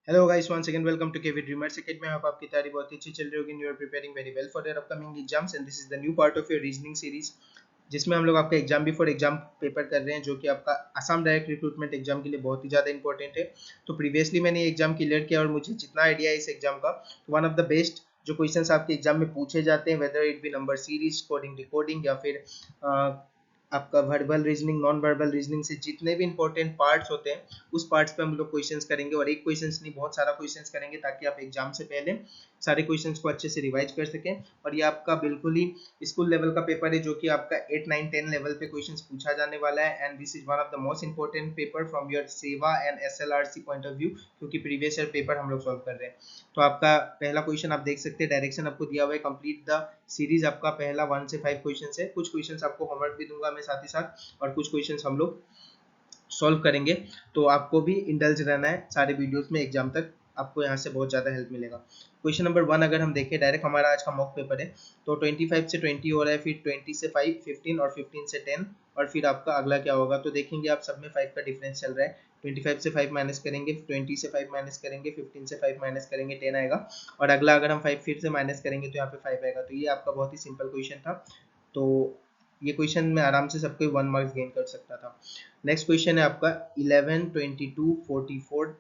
Hello guys, once again welcome to KV dreamers academy. आप आपकी तैयारी बहुत अच्छी चल रही होगी। You are preparing very well for your upcoming exams and this is the new part of your reasoning series, जिसमें हम लोग आपका एग्जाम बिफोर एग्जाम पेपर कर रहे हैं, जो कि आपका असम डायरेक्ट रिक्रूटमेंट एग्जाम के लिए बहुत ही ज़्यादा इंपॉर्टेंट है। तो प्रीवियसली मैंने ये एग्जाम क्लियर किया और मुझे जितना आइडिया है इस एग्जाम का, वन ऑफ द बेस्ट जो क्वेश्चंस आपके एग्जाम में पूछे जाते हैं, whether it be number series, coding, decoding या फिर आपका verbal reasoning, non verbal reasoning से जितने भी इंपॉर्टेंट पार्ट्स होते हैं उस पार्ट्स पे हम लोग क्वेश्चंस करेंगे। और एक क्वेश्चंस नहीं, बहुत सारा क्वेश्चंस करेंगे ताकि आप एग्जाम से पहले सारे क्वेश्चंस को अच्छे से रिवाइज कर सकें। और ये आपका बिल्कुल ही स्कूल लेवल का पेपर है, जो कि आपका 8, 9, 10 लेवल पे क्वेश्चंस पूछा जाने वाला है। And this is one of the most important paper from your सेवा एंड एसएलआरसी पॉइंट ऑफ व्यू, क्योंकि प्रीवियस ईयर पेपर हम लोग सॉल्व कर रहे हैं। तो आपका पहला क्वेश्चन आप देख सकते हैं, डायरेक्शन आपको दिया हुआ है, कंप्लीट द सीरीज। आपका पहला 1 से 5 क्वेश्चन है। कुछ क्वेश्चन आपको होमवर्क भी दूंगा मैं साथ ही साथ, और कुछ क्वेश्चंस हम लोग सॉल्व करेंगे। तो आपको भी इंडल्ज रहना है सारे वीडियोस में, एग्जाम तक आपको यहाँ से बहुत ज़्यादा हेल्प मिलेगा। क्वेश्चन नंबर 1 अगर हम देखें, डायरेक्ट हमारा आज का मॉक पेपर है। तो 25 से 20 हो रहा है, फिर 20 से 5 15 और 15 से 10, और फिर आपका अगला क्या होगा। तो देखेंगे आप सब में 5 का डिफरेंस चल रहा है। 25 से 5 माइनस करेंगे, 20 से 5 माइनस करेंगे, 15 से 5 माइनस करेंगे, 10 आएगा। और अगला अगर हम 5 फिर से माइनस करेंगे तो यहाँ पे 5 आएगा। तो ये आपका बहुत ही सिंपल क्वेश्चन था। तो ये क्वेश्चन में आराम से सबको 1 मार्क्स गेन कर सकता था। नेक्स्ट क्वेश्चन है आपका 11, 22, 44,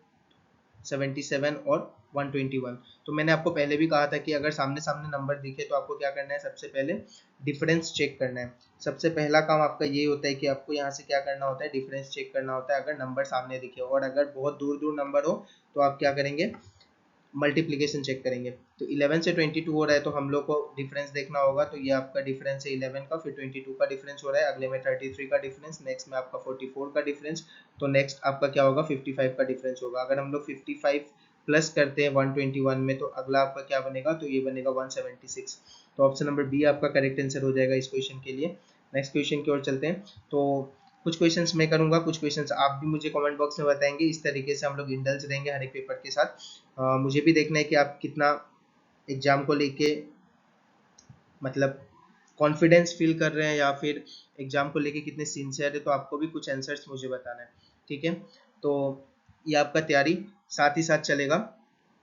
77 और 121। तो मैंने आपको पहले भी कहा था कि अगर सामने सामने नंबर दिखे तो आपको क्या करना है, सबसे पहले डिफरेंस चेक करना है। सबसे पहला काम आपका ये होता है कि आपको यहाँ से क्या करना होता है, डिफरेंस चेक करना होता है अगर नंबर सामने दिखे। और अगर बहुत दूर दूर नंबर हो तो आप क्या करेंगे, मल्टीप्लीकेशन चेक करेंगे। तो 11 से 22 हो रहा है तो हम लोग को डिफरेंस देखना होगा। तो ये आपका डिफरेंस है 11 का, फिर 22 का डिफरेंस हो रहा है, अगले में 33 का डिफरेंस, नेक्स्ट में आपका 44 का डिफरेंस। तो नेक्स्ट आपका क्या होगा, 55 का डिफरेंस होगा। अगर हम लोग 55 प्लस करते हैं 121 में, तो अगला आपका क्या बनेगा, तो ये बनेगा 176। तो ऑप्शन नंबर बी आपका करेक्ट आंसर हो जाएगा इस क्वेश्चन के लिए। नेक्स्ट क्वेश्चन की ओर चलते हैं। तो कुछ क्वेश्चंस मैं करूंगा, कुछ क्वेश्चंस आप भी मुझे कमेंट बॉक्स में बताएंगे। इस तरीके से हम लोग इंडल्ज रहेंगे हर एक पेपर के साथ। मुझे भी देखना है कि आप कितना एग्जाम को लेके मतलब कॉन्फिडेंस फील कर रहे हैं, या फिर एग्जाम को लेके कितने सिंसियर है। तो आपको भी कुछ आंसर्स मुझे बताना है, ठीक है। तो ये आपका तैयारी साथ ही साथ चलेगा,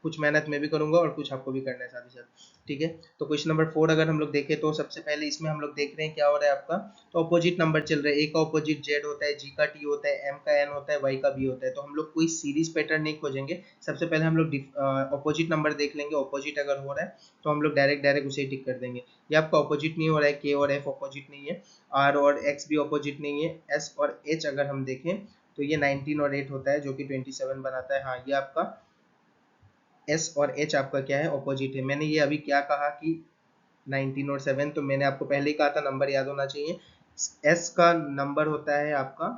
कुछ मेहनत मैं भी करूंगा और कुछ आपको भी करना है साथ ही साथ, ठीक है। तो क्वेश्चन नंबर 4 अगर हम लोग देखें, तो सबसे पहले इसमें हम लोग देख रहे हैं क्या हो रहा है आपका। तो अपोजिट नंबर चल रहा है, ए का अपोजिट जेड होता है, जी का टी होता है, एम का एन होता है, वाई का बी होता है। तो हम लोग कोई सीरीज पैटर्न नहीं खोजेंगे, सबसे पहले हम लोग अपोजिट नंबर देख लेंगे। अपोजिट अगर हो रहा है तो हम लोग डायरेक्ट उसे टिक कर देंगे। ये आपका अपोजिट नहीं हो रहा है, के और एफ अपोजिट नहीं है, आर और एक्स भी अपोजिट नहीं है, एस और एच अगर हम देखें तो ये 19 और 8 होता है, जो कि 27 बनाता है। हाँ, ये आपका एस और एच आपका क्या है, ऑपोजिट है। मैंने ये अभी क्या कहा कि 19 और 7, तो मैंने आपको पहले ही कहा था नंबर याद होना चाहिए। एस का नंबर होता है आपका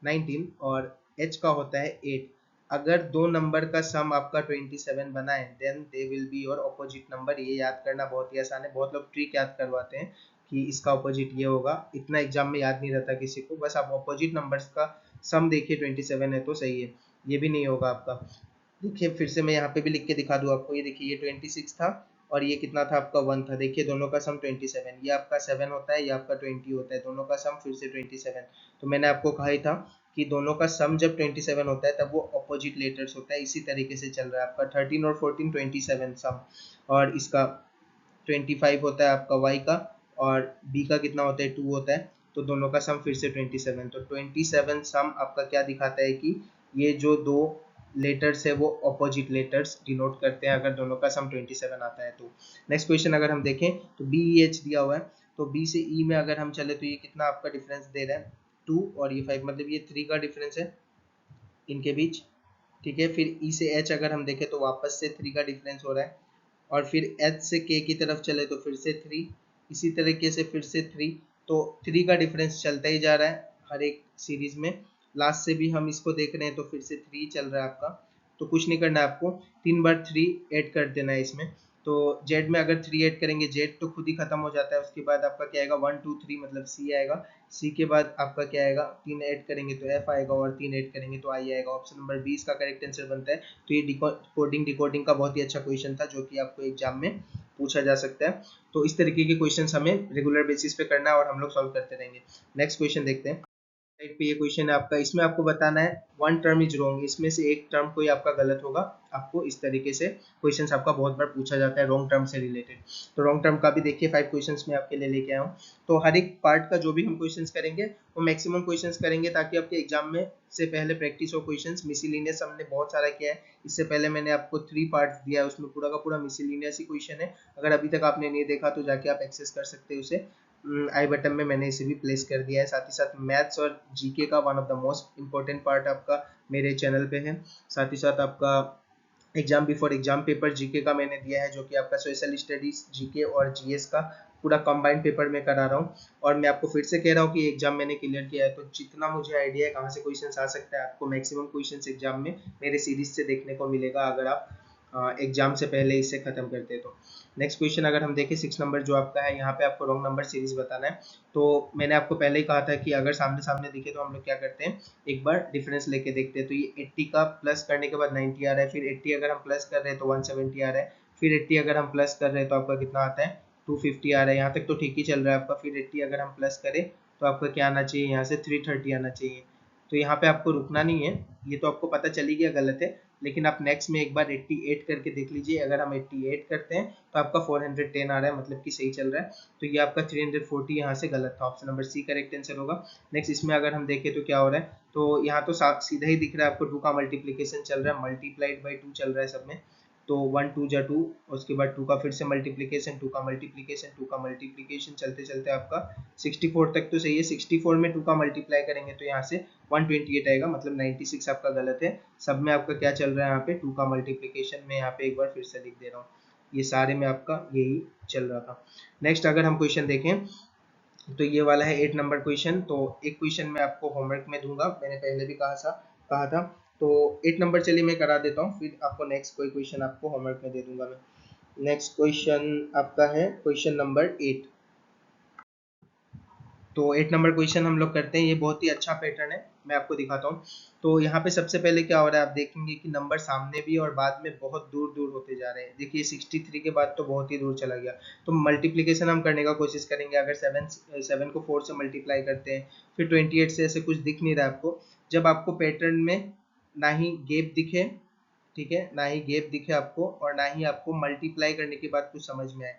19 और एच का होता है 8। अगर दो नंबर का सम आपका 27 बना है, then they will be your opposite number. ये याद करना बहुत ही आसान है, बहुत लोग ट्रिक याद करवाते हैं कि इसका ऑपोजिट ये होगा, इतना एग्जाम में याद नहीं रहता किसी को। बस आप ऑपोजिट नंबर्स का सम देखिए, 27 है तो सही है, ये भी नहीं होगा आपका। देखिए फिर से मैं यहाँ पे भी लिख के दिखा दूँ आपको। ये देखिए, ये 26 था और ये कितना था आपका 1 था। देखिए दोनों का सम 27, ये आपका 7 होता है, ये आपका 20 होता है, दोनों का सम फिर से 27। तो मैंने आपको कहा ही था कि दोनों का सम जब 27 होता है तब वो अपोजिट लेटर्स होता है। इसी तरीके से चल रहा है आपका 13 और 14 27 सम, और इसका 25 होता है आपका y का, और b का कितना होता है 2 होता है। तो दोनों का सम फिर से 27। तो 27 सम आपका क्या दिखाता है कि ये जो दो लेटर्स है वो अपोजिट लेटर्स डिनोट करते हैं, अगर दोनों का सम 27 आता है तो। नेक्स्ट क्वेश्चन अगर हम देखें तो बी ई एच दिया हुआ है। तो बी से ई में अगर हम चले तो ये कितना आपका डिफरेंस दे रहा है, 2 और ये 5, मतलब ये 3 का डिफरेंस है इनके बीच, ठीक है। फिर ई से एच अगर हम देखें तो वापस से 3 का डिफरेंस हो रहा है, और फिर एच से के की तरफ चले तो फिर से 3, इसी तरीके से फिर से 3। तो 3 का डिफरेंस चलता ही जा रहा है हर एक सीरीज में। लास्ट से भी हम इसको देख रहे हैं तो फिर से 3 चल रहा है आपका। तो कुछ नहीं करना है आपको, 3 बार 3 ऐड कर देना है इसमें। तो जेड में अगर 3 ऐड करेंगे, जेड तो खुद ही खत्म हो जाता है। उसके बाद आपका क्या आएगा, 1 2 3 मतलब सी आएगा। सी के बाद आपका क्या आएगा, 3 ऐड करेंगे तो एफ आएगा, और 3 ऐड करेंगे तो आई आएगा। ऑप्शन नंबर 20 का करेक्ट आंसर बनता है। तो ये कोडिंग डिकोडिंग का बहुत ही अच्छा क्वेश्चन था, जो कि आपको एग्जाम में पूछा जा सकता है। तो इस तरीके के क्वेश्चंस हमें रेगुलर बेसिस पे करना है और हम लोग सॉल्व करते रहेंगे। नेक्स्ट क्वेश्चन देखते हैं। टाइप पे ये क्वेश्चन है आपका, इसमें आपको बताना है वन टर्म इज रॉन्ग, इसमें से एक टर्म कोई आपका गलत होगा। आपको इस तरीके से क्वेश्चंस आपका बहुत बार पूछा जाता है रॉन्ग टर्म से रिलेटेड। तो रॉन्ग टर्म का भी देखिए 5 क्वेश्चंस मैं आपके लिए लेके आया हूँ। तो हर एक पार्ट का जो भी हम क्वेश्चंस करेंगे वो मैक्सिमम क्वेश्चंस करेंगे ताकि आपके एग्जाम में से पहले प्रैक्टिस हो क्वेश्चंस। मिसलिनियस हमने बहुत सारा किया है, इससे पहले मैंने आपको 3 पार्ट्स दिया है, उसमें पूरा का पूरा मिसलिनियस ही क्वेश्चन है। अगर अभी तक आपने नहीं देखा तो जाके आप एक्सेस कर सकते हो उसे, आई बटन में मैंने इसे भी प्लेस कर दिया है। साथ ही साथ मैथ्स और जीके का one of the most important part आपका मेरे चैनल पे है। साथ ही साथ आपका exam before exam paper GK का मैंने दिया है, जो कि आपका सोशल स्टडीज जीके और जीएस का पूरा कंबाइंड पेपर में करा रहा हूँ। और मैं आपको फिर से कह रहा हूँ कि एग्जाम मैंने क्लियर किया है, तो जितना मुझे आइडिया है कहाँ से क्वेश्चन आ सकता है, आपको मैक्सिमम क्वेश्चन एग्जाम में मेरे सीरीज से देखने को मिलेगा अगर आप एग्जाम से पहले इसे खत्म करते हैं तो। नेक्स्ट क्वेश्चन अगर हम देखें 6 नंबर जो आपका है, यहाँ पे आपको रॉन्ग नंबर सीरीज बताना है। तो मैंने आपको पहले ही कहा था कि अगर सामने सामने दिखे तो हम लोग क्या करते हैं, एक बार डिफरेंस लेके देखते हैं। तो ये 80 का प्लस करने के बाद 90 आ रहा है, फिर 80 अगर हम प्लस कर रहे हैं तो 170 आ रहा है, फिर 80 अगर हम प्लस कर रहे हैं तो आपका कितना आता है 250 आ रहा है। यहाँ तक तो ठीक ही चल रहा है आपका। फिर 80 अगर हम प्लस करें तो आपका क्या आना चाहिए, यहाँ से 330 आना चाहिए। तो यहाँ पे आपको रुकना नहीं है, ये तो आपको पता चल ही गया गलत है, लेकिन आप नेक्स्ट में एक बार 88 करके देख लीजिए। अगर हम 88 करते हैं तो आपका 410 आ रहा है, मतलब कि सही चल रहा है। तो ये आपका 340 यहाँ से गलत था, option number C correct answer होगा। नेक्स्ट इसमें अगर हम देखें तो क्या हो रहा है, तो यहाँ तो सीधा ही दिख रहा है आपको 2 का मल्टीप्लीकेशन चल रहा है, मल्टीप्लाइड बाई 2 चल रहा है सब में। तो 1 2 जा 2, उसके बाद 2 का फिर से मल्टीप्लीकेशन, 2 का मल्टीप्लीकेशन, 2 का मल्टीप्लीकेशन, चलते चलते आपका 64 तक तो सही है। 64 में 2 का मल्टीप्लाई करेंगे तो यहाँ से 128 आएगा, मतलब 96 आपका गलत है। सब में आपका क्या चल रहा है, यहाँ पे 2 का मल्टीप्लीकेशन में यहाँ पे एक बार फिर से लिख दे रहा हूँ, ये सारे में आपका यही चल रहा था। नेक्स्ट अगर हम क्वेश्चन देखें तो ये वाला है 8 नंबर क्वेश्चन। तो एक क्वेश्चन मैं आपको होमवर्क में दूंगा, मैंने पहले भी कहा था। तो 8 नंबर चलिए मैं करा देता हूँ, फिर आपको नेक्स्ट कोई क्वेश्चन आपको होमवर्क में दे दूंगा मैं। नेक्स्ट क्वेश्चन आपका है क्वेश्चन नंबर 8। तो 8 नंबर क्वेश्चन हम लोग करते हैं, ये बहुत ही अच्छा पैटर्न है, मैं आपको दिखाता हूँ। तो यहाँ पे सबसे पहले क्या हो रहा है, आप देखेंगे कि नंबर सामने भी और बाद में बहुत दूर दूर होते जा रहे हैं। देखिए 63 के बाद तो बहुत ही दूर चला गया। तो मल्टीप्लीकेशन हम करने का कोशिश करेंगे। अगर 7 को 4 से मल्टीप्लाई करते हैं, फिर 28 से, ऐसे कुछ दिख नहीं रहा है आपको। जब आपको पैटर्न में ना ही गैप दिखे, ठीक है, ना ही गैप दिखे आपको और ना ही आपको मल्टीप्लाई करने के बाद कुछ समझ में आए,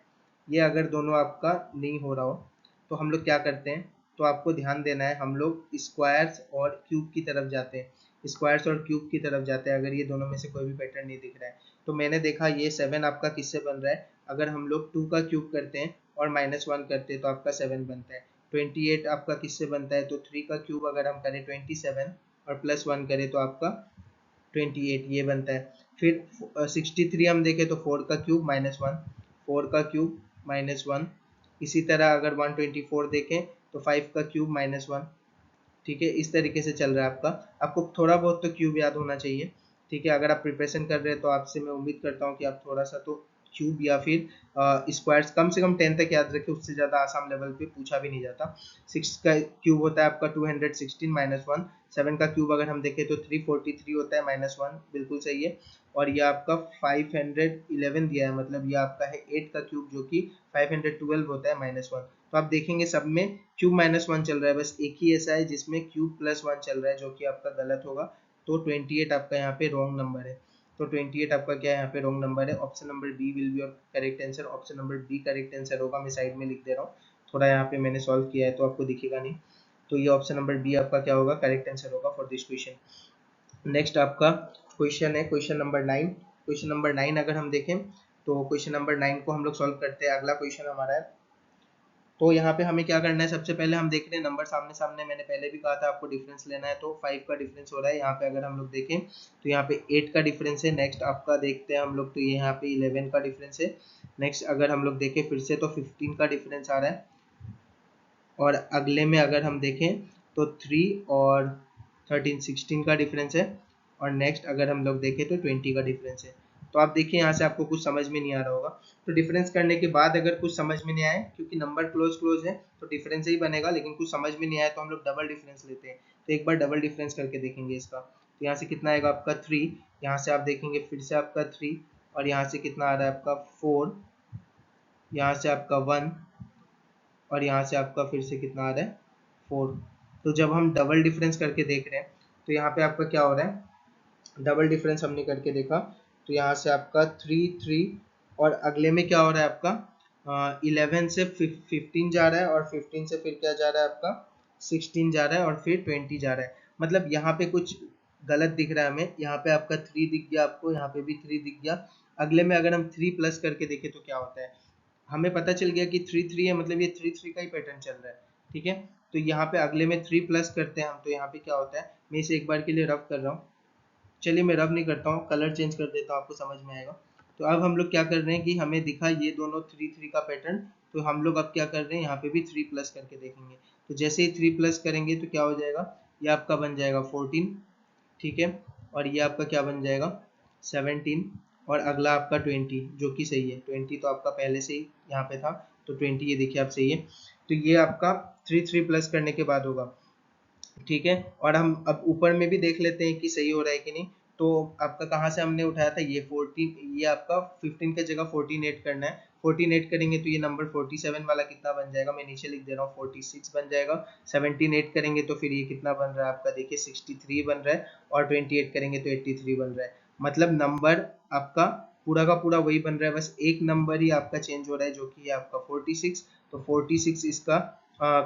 ये अगर दोनों आपका नहीं हो रहा हो तो हम लोग क्या करते हैं, तो आपको ध्यान देना है, हम लोग स्क्वायर्स और क्यूब की तरफ जाते हैं। स्क्वायर्स और क्यूब की तरफ जाते हैं अगर ये दोनों में से कोई भी पैटर्न नहीं दिख रहा है। तो मैंने देखा ये 7 आपका किससे बन रहा है, अगर हम लोग 2 का क्यूब करते हैं और -1 करते हैं तो आपका 7 बनता है। 28 आपका किससे बनता है, तो 3 का क्यूब अगर हम करें 27 और +1 करें तो आपका 28 ये बनता है। फिर 63 हम देखें तो 4 का क्यूब -1, 4 का क्यूब -1। इसी तरह अगर 124 देखें तो 5 का क्यूब -1। ठीक है, इस तरीके से चल रहा है आपका। आपको थोड़ा बहुत तो क्यूब याद होना चाहिए। ठीक है, अगर आप प्रिपरेशन कर रहे हैं तो आपसे मैं उम्मीद करता हूँ कि आप थोड़ा सा तो क्यूब या फिर स्क्वायर्स कम से कम 10 तक याद रखें, उससे ज़्यादा आसान लेवल पे पूछा भी नहीं जाता। 6 का क्यूब होता है आपका 216 -1। 7 का क्यूब अगर हम देखें तो 343 होता है -1, बिल्कुल सही है। और ये आपका 511 दिया है, मतलब ये आपका है 8 का क्यूब जो कि 512 होता है -1। तो आप देखेंगे सब में क्यूब -1 चल रहा है, बस एक ही ऐसा है जिसमें क्यूब +1 चल रहा है जो कि आपका गलत होगा। तो 28 आपका यहाँ पे रॉन्ग नंबर है। तो 28 आपका क्या है, यहाँ पे रॉन्ग नंबर है। Option number B will be your correct answer. Option number B correct answer होगा, मैं साइड में लिख दे रहा हूँ, थोड़ा यहाँ पे मैंने सॉल्व किया है तो आपको दिखेगा नहीं। तो ये ऑप्शन नंबर बी आपका क्या होगा, करेक्ट आंसर होगा फॉर दिस क्वेश्चन। नेक्स्ट आपका क्वेश्चन है क्वेश्चन नंबर 9। क्वेश्चन नंबर 9 अगर हम देखें तो क्वेश्चन नंबर 9 को हम लोग सॉल्व करते हैं। अगला क्वेश्चन हमारा है, तो यहाँ पे हमें क्या करना है, सबसे पहले हम देख रहे हैं नंबर सामने सामने, मैंने पहले भी कहा था आपको डिफरेंस लेना है। तो 5 का डिफरेंस हो रहा है यहाँ पे, अगर हम लोग देखें तो यहाँ पे 8 का डिफरेंस है। नेक्स्ट आपका देखते हैं हम लोग, तो यहाँ पे 11 का डिफरेंस है। नेक्स्ट अगर हम लोग देखें फिर से तो 15 का डिफरेंस आ रहा है। और अगले में अगर हम देखें तो 3 और 13 16 का डिफरेंस है। और नेक्स्ट अगर हम लोग देखें तो 20 का डिफरेंस है। तो आप देखिए यहाँ से आपको कुछ समझ में नहीं आ रहा होगा। तो डिफरेंस करने के बाद अगर कुछ समझ में नहीं आए, क्योंकि नंबर क्लोज क्लोज है तो डिफरेंस ही बनेगा, लेकिन कुछ समझ में नहीं आया तो हम लोग डबल डिफरेंस लेते हैं। तो एक बार डबल डिफरेंस करके देखेंगे इसका। तो यहाँ से कितना आएगा आपका 3, यहाँ से आप देखेंगे फिर से आपका 3, और यहाँ से कितना आ रहा है आपका 4, यहाँ से आपका 1, और यहाँ से आपका फिर से कितना आ रहा है 4। तो जब हम डबल डिफरेंस करके देख रहे हैं तो यहाँ पे आपका क्या हो रहा है, डबल डिफरेंस हमने करके देखा तो यहाँ से आपका 3 और अगले में क्या हो रहा है आपका 11 से 15 जा रहा है और 15 से फिर क्या जा रहा है आपका 16 जा रहा है और फिर 20 जा रहा है। मतलब यहाँ पे कुछ गलत दिख रहा है हमें, यहाँ पे आपका 3 दिख गया आपको, यहाँ पे भी 3 दिख गया। अगले में अगर हम 3 प्लस करके देखें तो क्या होता है, हमें पता चल गया कि 3 है, मतलब ये 3 का ही पैटर्न चल रहा है। ठीक है, तो यहाँ पे अगले में 3 प्लस करते हैं हम तो यहाँ पे क्या होता है, मैं इसे एक बार के लिए रब कर रहा हूँ। चलिए मैं रब नहीं करता हूँ, कलर चेंज कर देता हूँ, आपको समझ में आएगा। तो अब हम लोग क्या कर रहे हैं कि हमें दिखा ये दोनों 3 का पैटर्न, तो हम लोग अब क्या कर रहे हैं, यहाँ पे भी 3 प्लस करके देखेंगे। तो जैसे ही 3 प्लस करेंगे तो क्या हो जाएगा, ये आपका बन जाएगा 14, ठीक है, और ये आपका क्या बन जाएगा 17, और अगला आपका 20 जो कि सही है। 20 तो आपका पहले से ही यहाँ पे था, तो 20 ये देखिए आप सही है। तो ये आपका 3 प्लस करने के बाद होगा, ठीक है। और हम अब ऊपर में भी देख लेते हैं कि सही हो रहा है कि नहीं। तो आपका कहाँ से हमने उठाया था, ये 14, ये आपका 15 के जगह 14 ऐड करना है। 14 ऐड करेंगे तो ये नंबर 47 वाला कितना बन जाएगा, मैं नीचे लिख दे रहा हूँ 46 बन जाएगा। 17 ऐड करेंगे तो फिर ये कितना बन रहा है आपका, देखिए 63 बन रहा है, और 28 करेंगे तो 83 बन रहा है। मतलब नंबर आपका पूरा का पूरा वही बन रहा है, बस एक नंबर ही आपका चेंज हो रहा है जो कि है आपका 46। तो 46 इसका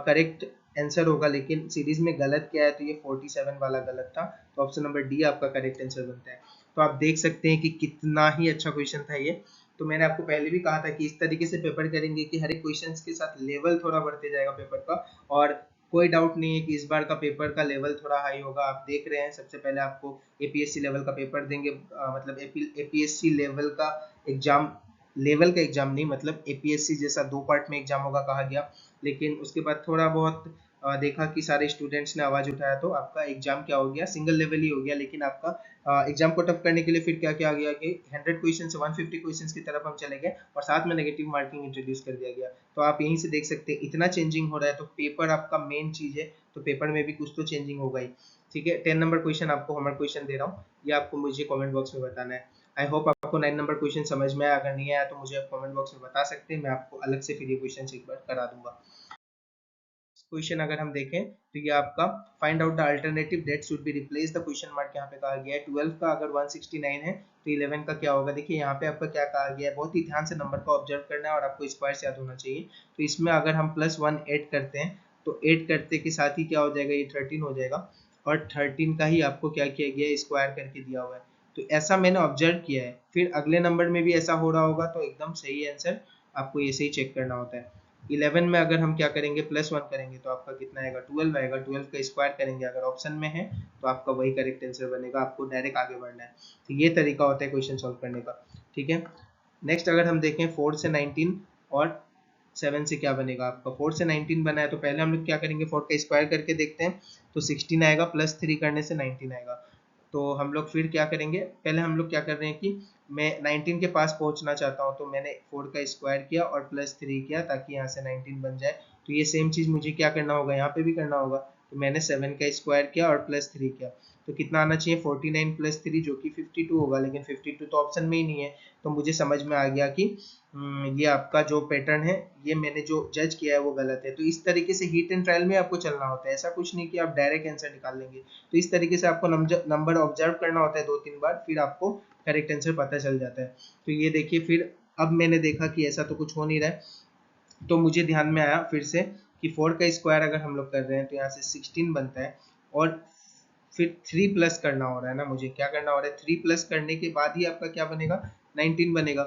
करेक्ट आंसर होगा, लेकिन सीरीज में गलत क्या है, तो ये 47 वाला गलत था। तो ऑप्शन नंबर डी आपका करेक्ट आंसर बनता है। तो आप देख सकते हैं कि कितना ही अच्छा क्वेश्चन था ये। तो मैंने आपको पहले भी कहा था कि इस तरीके से पेपर करेंगे कि हर एक क्वेश्चन के साथ लेवल थोड़ा बढ़ते जाएगा पेपर का, और कोई डाउट नहीं है कि इस बार का पेपर का लेवल थोड़ा हाई होगा। आप देख रहे हैं सबसे पहले आपको एपीएससी लेवल का पेपर देंगे, मतलब एपीएससी लेवल का एग्जाम, लेवल का एग्जाम नहीं, मतलब एपीएससी जैसा 2 पार्ट में एग्जाम होगा कहा गया। लेकिन उसके बाद थोड़ा बहुत देखा कि सारे स्टूडेंट्स ने आवाज उठाया तो आपका एग्जाम क्या हो गया, सिंगल लेवल ही हो गया। लेकिन आपका एग्जाम को टफ करने के लिए फिर क्या क्या आ गया कि 100 क्वेश्चन से 150 क्वेश्चन की तरफ हम चले गए, और साथ में नेगेटिव मार्किंग इंट्रोड्यूस कर दिया गया। तो आप यहीं से देख सकते हैं इतना चेंजिंग हो रहा है, तो पेपर आपका मेन चीज है, तो पेपर में भी कुछ तो चेंजिंग होगा ही। ठीक है, 10 नंबर क्वेश्चन आपको होमवर्क क्वेश्चन दे रहा हूँ, ये आपको मुझे कमेंट बॉक्स में बताना है। आई होप आपको 9 नंबर क्वेश्चन समझ में आया, अगर नहीं आया तो मुझे कमेंट बॉक्स में बता सकते हैं, मैं आपको अलग से फिर ये क्वेश्चन एक बार करा दूंगा। क्वेश्चन अगर हम देखें तो ये आपका find out the alternative that should be replace the question mark यहाँ पे कहा गया है। 12 का अगर 169 है तो 11 का क्या होगा, देखिए यहाँ पे आपका क्या कहा गया है, बहुत ही ध्यान से नंबर को ऑब्जर्व करना है और आपको स्क्वायर याद होना चाहिए। तो इसमें अगर हम +1 ऐड करते हैं तो ऐड करते के साथ ही क्या हो जाएगा, ये 13 हो जाएगा, और 13 का ही आपको क्या किया गया है, स्क्वायर करके दिया हुआ है। तो ऐसा मैंने ऑब्जर्व किया है, फिर अगले नंबर में भी ऐसा हो रहा होगा तो एकदम सही आंसर आपको ऐसे ही चेक करना होता है। 11 में अगर हम क्या करेंगे, +1 करेंगे तो आपका कितना आएगा, 12 आएगा। 12 का स्क्वायर करेंगे अगर ऑप्शन में है तो आपका वही करेक्ट आंसर बनेगा, आपको डायरेक्ट आगे बढ़ना है। तो ये तरीका होता है क्वेश्चन सॉल्व करने का। ठीक है, नेक्स्ट अगर हम देखें 4 से 19 और 7 से क्या बनेगा आपका, 4 से 19 बना है तो पहले हम लोग क्या करेंगे, 4 का स्क्वायर करके देखते हैं, तो 16 आएगा, +3 करने से 19 आएगा। तो हम लोग फिर क्या करेंगे, पहले हम लोग क्या कर रहे हैं कि मैं 19 के पास पहुंचना चाहता हूं, तो मैंने 4 का स्क्वायर किया और +3 किया ताकि यहाँ से 19 बन जाए। तो ये सेम चीज मुझे क्या करना होगा, यहाँ पे भी करना होगा। तो मैंने 7 का स्क्वायर किया और +3 किया, तो कितना आना चाहिए, 49 + 3 जो कि 52 होगा, लेकिन 52 तो ऑप्शन में ही नहीं है। तो मुझे समझ में आ गया कि ये आपका जो पैटर्न है, ये मैंने जो जज किया है वो गलत है। तो इस तरीके से हिट एंड ट्रायल में आपको चलना होता है, ऐसा कुछ नहीं कि आप डायरेक्ट आंसर निकाल लेंगे। तो इस तरीके से आपको नंबर ऑब्जर्व करना होता है 2-3 बार, फिर आपको करेक्ट आंसर पता चल जाता है। तो ये देखिए, फिर अब मैंने देखा कि ऐसा तो कुछ हो नहीं रहा है, तो मुझे ध्यान में आया फिर से कि 4 का स्क्वायर अगर हम लोग कर रहे हैं तो यहाँ से 16 बनता है, और फिर 3 प्लस करना हो रहा है ना, मुझे क्या करना हो रहा है, 3 प्लस करने के बाद ही आपका क्या बनेगा, 19 बनेगा।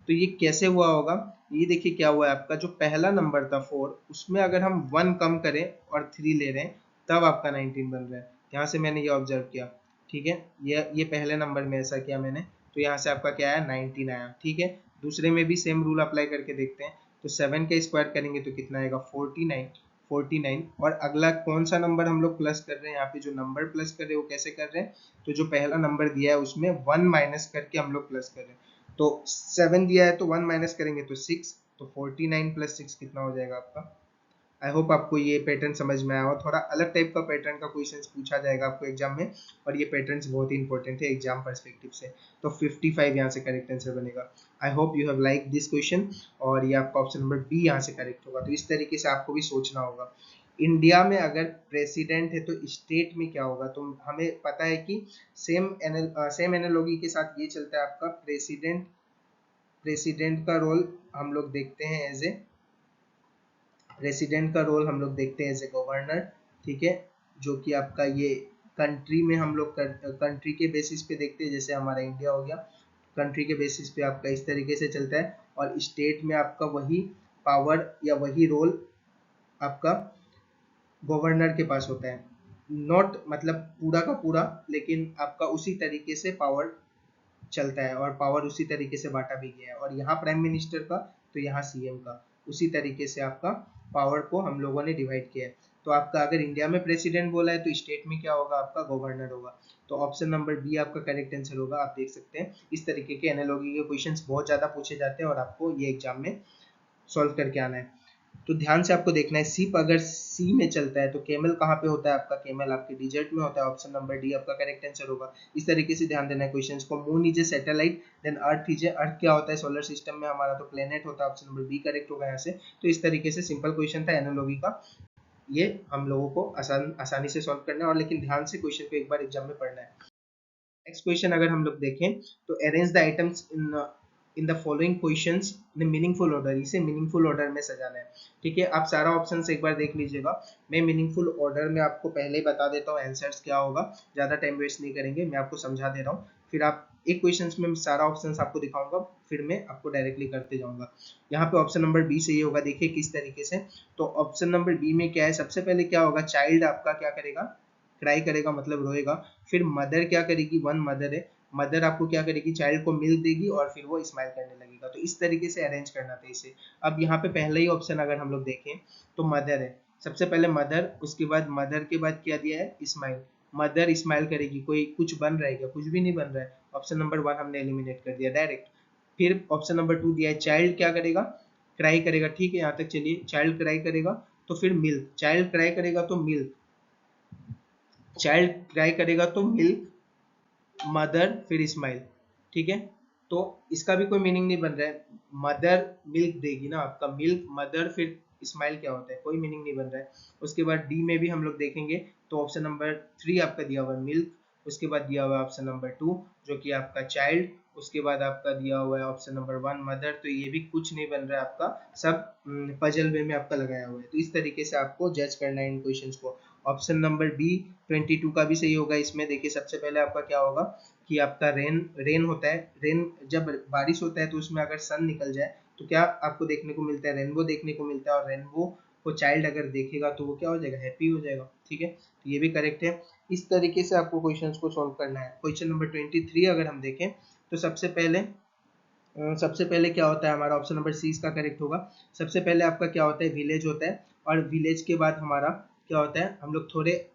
तो ये कैसे हुआ होगा, ये देखिए क्या हुआ है, आपका जो पहला नंबर था 4, उसमें अगर हम 1 कम करें और 3 ले रहे हैं तब आपका 19 बन रहा है। यहाँ से मैंने ये ऑब्जर्व किया, ठीक है, ये पहले नंबर में ऐसा किया मैंने, तो यहाँ से आपका क्या आया, 19 आया। ठीक है, दूसरे में भी सेम रूल अप्लाई करके देखते हैं। तो 7 का स्क्वायर करेंगे तो कितना आएगा, 49। और अगला कौन सा नंबर हम लोग प्लस कर रहे हैं, यहाँ पे जो नंबर प्लस कर रहे हैं वो कैसे कर रहे हैं, तो जो पहला नंबर दिया है उसमें 1 माइनस करके हम लोग प्लस कर रहे हैं। तो 7 दिया है तो 1 माइनस करेंगे तो 6, तो 49 + 6 कितना हो जाएगा आपका। आई होप आपको ये पैटर्न समझ में आया हो, थोड़ा अलग टाइप का पैटर्न का क्वेश्चन पूछा जाएगा आपको एग्जाम में, और ये पैटर्न्स बहुत ही इंपॉर्टेंट है एग्जाम पर्सपेक्टिव से। तो 55 यहाँ से करेक्ट आंसर बनेगा। I hope you have like this question, और ये आपका ऑप्शन नंबर बी यहाँ से करेक्ट होगा। तो इस तरीके से आपको भी सोचना होगा। इंडिया में अगर प्रेसिडेंट है तो स्टेट में क्या होगा, तो हमें पता है कि सेम एनालॉजी के साथ ये चलता है आपका प्रेसिडेंट का रोल हम लोग देखते हैं एज ए गवर्नर, ठीक है, जो कि आपका ये कंट्री में हम लोग कंट्री के बेसिस पे देखते हैं, जैसे हमारा इंडिया हो गया, कंट्री के बेसिस पे आपका इस तरीके से चलता है। और स्टेट में आपका वही पावर या वही रोल आपका गवर्नर के पास होता है, नॉट मतलब पूरा का पूरा, लेकिन आपका उसी तरीके से पावर चलता है और पावर उसी तरीके से बांटा भी गया है। और यहाँ प्राइम मिनिस्टर का तो यहाँ सीएम का, उसी तरीके से आपका पावर को हम लोगों ने डिवाइड किया है। तो आपका अगर इंडिया में प्रेसिडेंट बोला है तो स्टेट में क्या होगा, आपका गवर्नर होगा। तो ऑप्शन नंबर बी आपका करेक्ट आंसर होगा। आप देख सकते हैं इस तरीके के एनालॉजी के क्वेश्चंस बहुत ज्यादा पूछे जाते हैं और आपको ये एग्जाम में सॉल्व करके आना है। तो ध्यान से आपको देखना है, शिप अगर सी में चलता है तो केमल कहाँ पे होता है, आपका केमल आपके डिजर्ट में होता है। ऑप्शन नंबर डी आपका करेक्ट आंसर होगा। इस तरीके से ध्यान देना है क्वेश्चंस को। Moon is a satellite, then earth is a, earth क्या होता है सोलर सिस्टम में हमारा, तो प्लेनेट होता है। ऑप्शन नंबर बी करेक्ट होगा यहाँ से। तो इस तरीके से सिंपल क्वेश्चन था एनालॉजी का, ये हम लोगों को आसानी से सॉल्व करना है, और लेकिन ध्यान से क्वेश्चन को एक बार एग्जाम में पढ़ना है। नेक्स्ट क्वेश्चन अगर हम लोग देखें तो arrange the items in the following questions in meaningful order, इसे मीनिंगफुल ऑर्डर में सजाना है। ठीक है, आप सारा ऑप्शन एक बार देख लीजिएगा। मैं मीनिंगफुल ऑर्डर में आपको पहले ही बता देता हूँ आंसर्स क्या होगा, ज्यादा टाइम वेस्ट नहीं करेंगे, मैं आपको समझा दे रहा हूँ। फिर आप एक क्वेश्चन में सारा ऑप्शन आपको दिखाऊंगा, फिर मैं आपको डायरेक्टली करते जाऊंगा। यहाँ पे ऑप्शन नंबर बी सही होगा। देखिए किस तरीके से, तो ऑप्शन नंबर बी में क्या है, सबसे पहले क्या होगा, चाइल्ड आपका क्या करेगा, क्राई करेगा मतलब रोएगा। फिर मदर क्या करेगी, वन मदर है, मदर आपको क्या करेगी, चाइल्ड को मिल्क देगी और फिर वो स्माइल करने लगेगा। तो इस तरीके से अरेंज करना था इसे। अब यहाँ पे पहला ही ऑप्शन अगर हम लोग देखें तो मदर है, सबसे पहले मदर, उसके बाद मदर के बाद क्या दिया है, स्माइल। मदर स्माइल करेगी, कोई कुछ बन रहा है क्या, कुछ भी नहीं बन रहा है। ऑप्शन नंबर वन हमने एलिमिनेट कर दिया डायरेक्ट। फिर ऑप्शन नंबर टू दिया है, चाइल्ड क्या करेगा, क्राई करेगा। ठीक है, यहाँ तक चलिए, चाइल्ड क्राई करेगा तो फिर मिल्क, चाइल्ड क्राई करेगा तो मिल्क, चाइल्ड क्राई करेगा तो मिल्क, मदर फिर स्माइल। ठीक है, तो इसका भी कोई मीनिंग नहीं बन रहा है। मदर मिल्क देगी ना, आपका मिल्क, मदर फिर स्माइल क्या होता है, कोई मीनिंग नहीं बन रहा है। उसके बाद डी में भी हम लोग देखेंगे तो ऑप्शन नंबर थ्री आपका दिया हुआ है मिल्क, उसके बाद दिया हुआ है ऑप्शन नंबर टू जो कि आपका चाइल्ड, उसके बाद आपका दिया हुआ है ऑप्शन नंबर वन मदर। तो ये भी कुछ नहीं बन रहा है आपका, सब पजल वे में आपका लगाया हुआ है। तो इस तरीके से आपको जज करना है इन क्वेश्चंस को। ऑप्शन नंबर बी 22 का भी सही होगा। इसमें देखिए सबसे पहले आपका क्या होगा कि आपका रेन, रेन होता है, रेन जब बारिश होता है तो उसमें अगर सन निकल जाए तो क्या आपको देखने को मिलता है, रेनबो देखने को मिलता है। और रेनबो को चाइल्ड अगर देखेगा तो वो क्या हो जाएगा, हैप्पी हो जाएगा। ठीक है, तो ये भी करेक्ट है। इस तरीके से आपको क्वेश्चंस को सॉल्व करना है। क्वेश्चन नंबर 23 अगर हम देखें तो सबसे पहले क्या होता है हमारा, ऑप्शन नंबर सी इसका करेक्ट होगा। सबसे पहले आपका क्या होता है, विलेज होता है, और विलेज के बाद हमारा क्या होता है, हम लोग थोड़े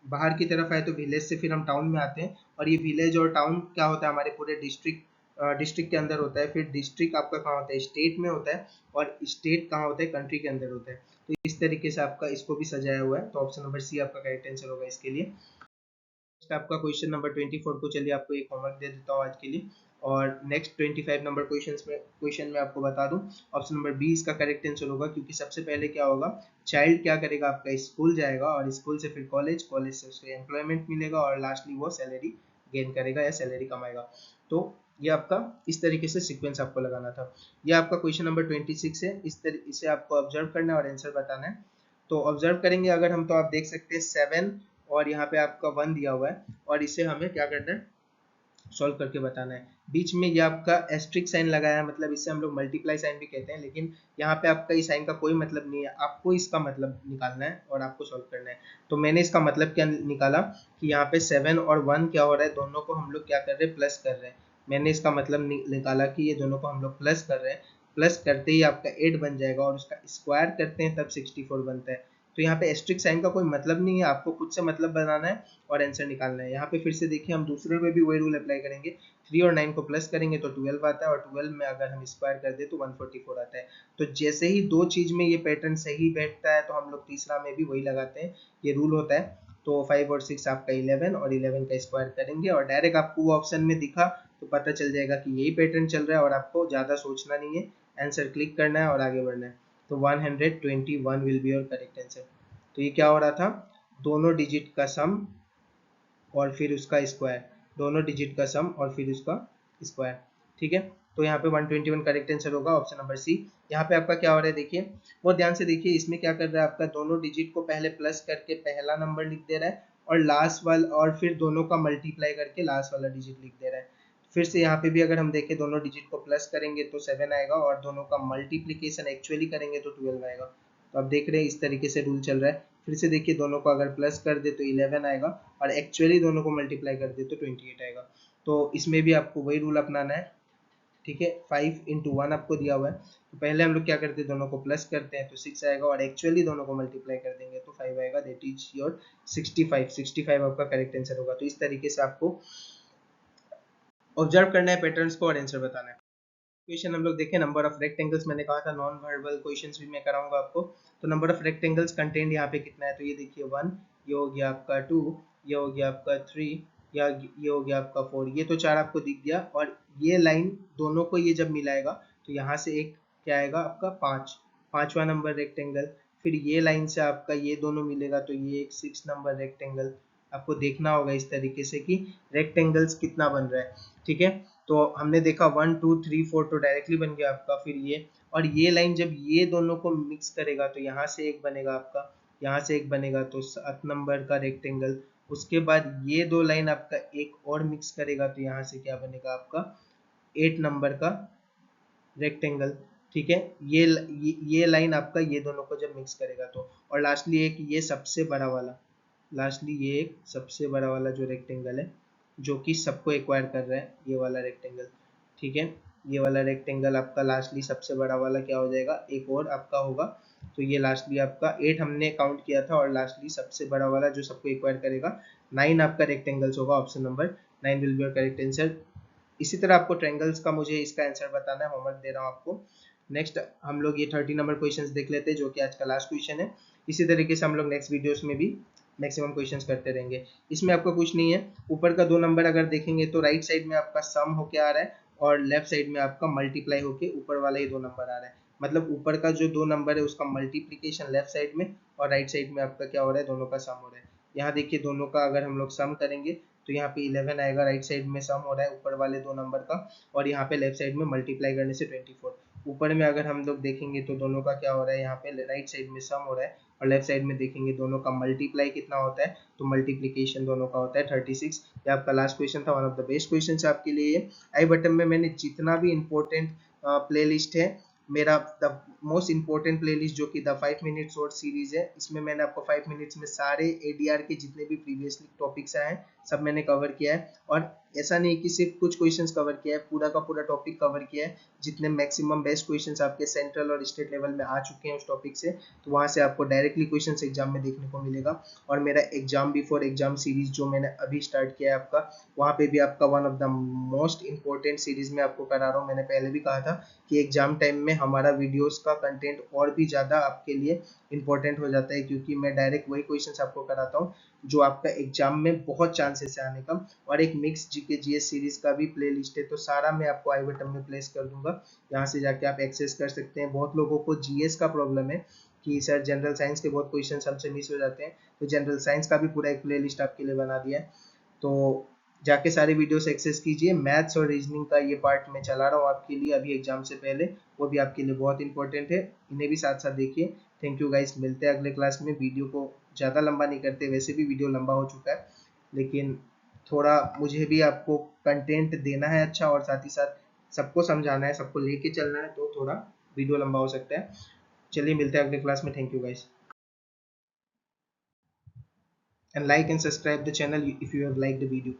बाहर की तरफ आए तो विलेज से फिर हम टाउन में आते हैं। और ये विलेज और टाउन क्या होता है, हमारे पूरे डिस्ट्रिक्ट के अंदर होता है। फिर डिस्ट्रिक्ट आपका कहाँ होता है, स्टेट में होता है। और स्टेट कहाँ होता है, कंट्री के अंदर होता है। तो इस तरीके से आपका इसको भी सजाया हुआ है। तो ऑप्शन नंबर सी आपका करेक्ट आंसर होगा इसके लिए। नेक्स्ट आपका क्वेश्चन नंबर 24 को चलिए आपको एक होमवर्क दे देता हूँ आज के लिए। और नेक्स्ट 25 नंबर क्वेश्चन में आपको बता दूं, ऑप्शन नंबर बी इसका करेक्ट आंसर होगा। क्योंकि सबसे पहले क्या होगा, चाइल्ड क्या करेगा, आपका स्कूल जाएगा, और स्कूल से फिर कॉलेज, कॉलेज से उसको एम्प्लॉयमेंट मिलेगा, और लास्टली वो सैलरी गेन करेगा या सैलरी कमाएगा। तो ये आपका इस तरीके से सीक्वेंस आपको लगाना था। ये आपका क्वेश्चन नंबर 26 है। इसे आपको ऑब्जर्व करना है और आंसर बताना है। तो ऑब्जर्व करेंगे अगर हम, तो आप देख सकते हैं 7 और यहाँ पे आपका 1 दिया हुआ है, और इसे हमें क्या करना है, सॉल्व करके बताना है। बीच में ये आपका एस्ट्रिक साइन लगाया है, मतलब इसे हम लोग मल्टीप्लाई साइन भी कहते हैं, लेकिन यहाँ पे आपका इस साइन का कोई मतलब नहीं है। आपको इसका मतलब निकालना है और आपको सॉल्व करना है। तो मैंने इसका मतलब क्या निकाला कि यहाँ पे 7 और 1 क्या हो रहा है, दोनों को हम लोग क्या कर रहे हैं, प्लस कर रहे हैं। मैंने इसका मतलब निकाला कि ये दोनों को हम लोग प्लस कर रहे हैं। प्लस करते ही आपका 8 बन जाएगा, और उसका स्क्वायर करते हैं तब 64 बनता है। तो यहाँ पे एस्ट्रिक साइन का कोई मतलब नहीं है, आपको खुद से मतलब बनाना है और आंसर निकालना है। यहाँ पे फिर से देखिए हम दूसरे में भी वही रूल अप्लाई करेंगे। 3 और 9 को प्लस करेंगे तो 12 आता है, और 12 में अगर हम स्क्वायर कर दे तो 144 आता है। तो जैसे ही दो चीज में ये पैटर्न सही बैठता है तो हम लोग तीसरा में भी वही लगाते हैं, ये रूल होता है। तो 5 और 6 आपका 11, और 11 का स्क्वायर करेंगे, और डायरेक्ट आपको वो ऑप्शन में दिखा तो पता चल जाएगा कि यही पैटर्न चल रहा है, और आपको ज्यादा सोचना नहीं है, आंसर क्लिक करना है और आगे बढ़ना है। तो 121 will be your correct answer. तो ये क्या हो रहा था, दोनों डिजिट का सम और फिर उसका स्क्वायर, दोनों डिजिट का सम और फिर उसका स्क्वायर। ठीक है, तो यहाँ पे 121 करेक्ट आंसर होगा ऑप्शन नंबर सी। यहाँ पे आपका क्या हो रहा है देखिए, बहुत ध्यान से देखिए, इसमें क्या कर रहा है आपका, दोनों डिजिट को पहले प्लस करके पहला नंबर लिख दे रहा है और लास्ट वाला, और फिर दोनों का मल्टीप्लाई करके लास्ट वाला डिजिट लिख दे रहा है। फिर से यहाँ पे भी अगर हम देखें, दोनों डिजिट को प्लस करेंगे तो 7 आएगा और दोनों का मल्टीप्लीकेशन एक्चुअली करेंगे तो 12 आएगा। तो आप देख रहे हैं इस तरीके से रूल चल रहा है। फिर से देखिए, दोनों को अगर प्लस कर दे तो 11 आएगा और एक्चुअली दोनों को मल्टीप्लाई कर दे तो 28 आएगा। तो इसमें भी आपको वही रूल अपनाना है। ठीक है, 5 इंटू 1 आपको दिया हुआ है, तो पहले हम लोग क्या करते हैं, दोनों को प्लस करते हैं तो 6 आएगा और एक्चुअली दोनों को मल्टीप्लाई कर देंगे तो 5 आएगा। दैट इज योर 65 आपका करेक्ट आंसर होगा। तो इस तरीके से आपको ऑब्जर्व करना है पैटर्न्स को और आंसर बताना है। क्वेश्चन हम लोग देखें, नंबर ऑफ रेक्टेंगल्स, मैंने कहा था नॉन वर्बल क्वेश्चंस भी मैं कराऊंगा आपको। तो नंबर ऑफ रेक्टेंगल्स कंटेंट यहाँ पे कितना है, तो ये देखिए 1, ये हो गया आपका 2, ये हो गया आपका 3, या ये हो गया आपका 4, ये तो 4 आपको दिख गया। और ये लाइन दोनों को ये जब मिलाएगा तो यहाँ से एक क्या आएगा आपका 5, पांचवा नंबर रेक्टेंगल। फिर ये लाइन से आपका ये दोनों मिलेगा तो ये एक 6 नंबर रेक्टेंगल। आपको देखना होगा इस तरीके से कि रेक्टेंगल्स कितना बन रहा है। ठीक है, तो हमने देखा 1 2 3 4 तो डायरेक्टली बन गया आपका। फिर ये और ये लाइन जब ये दोनों को मिक्स करेगा तो यहाँ से एक बनेगा आपका, यहाँ से एक बनेगा तो 7 नंबर का रेक्टेंगल। उसके बाद ये दो लाइन आपका एक और मिक्स करेगा तो यहाँ से क्या बनेगा आपका 8 नंबर का रेक्टेंगल। ठीक है, ये लाइन आपका ये दोनों को जब मिक्स करेगा तो, और लास्टली एक ये सबसे बड़ा वाला, लास्टली ये एक सबसे बड़ा वाला जो रेक्टेंगल है जो कि सबको एक्वायर कर रहा है, ये वाला रेक्टेंगल। ठीक है, ये वाला रेक्टेंगल आपका लास्टली सबसे बड़ा वाला क्या हो जाएगा, एक और आपका होगा। तो ये लास्टली आपका 8 हमने काउंट किया था और लास्टली सबसे बड़ा वाला जो सबको एक्वायर करेगा 9 आपका रेक्टेंगल्स होगा। Option number 9 will be your correct answer. इसी तरह आपको ट्रायंगल्स का मुझे इसका आंसर बताना है, होमवर्क दे रहा हूँ आपको। नेक्स्ट हम लोग ये 30 नंबर क्वेश्चंस देख लेते हैं जो कि आज का लास्ट क्वेश्चन है। इसी तरीके से हम लोग नेक्स्ट वीडियोस में भी मैक्सिमम क्वेश्चंस करते रहेंगे। इसमें आपका कुछ नहीं है, ऊपर का 2 नंबर अगर देखेंगे तो राइट साइड में आपका सम होके आ रहा है और लेफ्ट साइड में आपका मल्टीप्लाई होके ऊपर वाला ही 2 नंबर आ रहा है। मतलब ऊपर का जो 2 नंबर है उसका मल्टीप्लीकेशन लेफ्ट साइड में और राइट साइड में आपका क्या हो रहा है, दोनों का सम हो रहा है। यहाँ देखिए, दोनों का अगर हम लोग सम करेंगे तो यहाँ पे 11 आएगा, राइट साइड में सम हो रहा है ऊपर वाले 2 नंबर का, और यहाँ पे लेफ्ट साइड में मल्टीप्लाई करने से 24। ऊपर में अगर हम लोग देखेंगे तो दोनों का क्या हो रहा है, यहाँ पे राइट साइड में सम हो रहा है और लेफ्ट साइड में देखेंगे दोनों का मल्टीप्लाई कितना होता है, तो मल्टीप्लीकेशन दोनों का होता है 36। ये आपका लास्ट क्वेश्चन था, one of the best question है आपके लिए। आई बटन में मैंने जितना भी इंपॉर्टेंट प्ले लिस्ट है, मेरा द मोस्ट इंपॉर्टेंट प्लेलिस्ट जो कि द 5 मिनट शॉर्ट सीरीज है, इसमें मैंने आपको 5 मिनट्स में सारे एडीआर के जितने भी प्रीवियसली टॉपिक्स आए हैं सब मैंने कवर किया है। और ऐसा नहीं कि सिर्फ कुछ क्वेश्चंस कवर किया है, पूरा का पूरा टॉपिक कवर किया है। जितने मैक्सिमम बेस्ट क्वेश्चंस आपके सेंट्रल और स्टेट लेवल में आ चुके हैं उस टॉपिक से, तो वहां से आपको डायरेक्टली क्वेश्चंस एग्जाम में देखने को मिलेगा। और मेरा एग्जाम बिफोर एग्जाम सीरीज जो मैंने अभी स्टार्ट किया है आपका, वहाँ पे भी आपका one of the most important series में आपको करा रहा हूँ। मैंने पहले भी कहा था कि एग्जाम टाइम में हमारा वीडियोस का कंटेंट और भी ज़्यादा आपके लिए इंपॉर्टेंट हो जाता है, क्योंकि मैं डायरेक्ट वही क्वेश्चंस आपको कराता हूँ जो आपका एग्जाम में बहुत चांसेस है आने का। और एक मिक्स जीके जीएस सीरीज का भी प्ले लिस्ट है, तो सारा मैं आपको आई बटन में प्लेस कर दूंगा, यहाँ से जाके आप एक्सेस कर सकते हैं। बहुत लोगों को जीएस का प्रॉब्लम है कि सर जनरल साइंस के बहुत क्वेश्चन हमसे मिस हो जाते हैं, तो जनरल साइंस का भी पूरा एक प्ले लिस्ट आपके लिए बना दिया है। तो जाके सारे वीडियोस एक्सेस कीजिए। मैथ्स और रीजनिंग का ये पार्ट मैं चला रहा हूँ आपके लिए अभी एग्जाम से पहले, वो भी आपके लिए बहुत इंपॉर्टेंट है, इन्हें भी साथ साथ देखिए। थैंक यू गाइस, मिलते हैं अगले क्लास में। वीडियो को ज़्यादा लंबा नहीं करते, वैसे भी वीडियो लंबा हो चुका है, लेकिन थोड़ा मुझे भी आपको कंटेंट देना है अच्छा, और साथ ही साथ सबको समझाना है, सबको लेके चलना है, तो थोड़ा वीडियो लंबा हो सकता है। चलिए मिलते हैं अगले क्लास में। Thank you guys, and like and subscribe the channel if you have liked the video.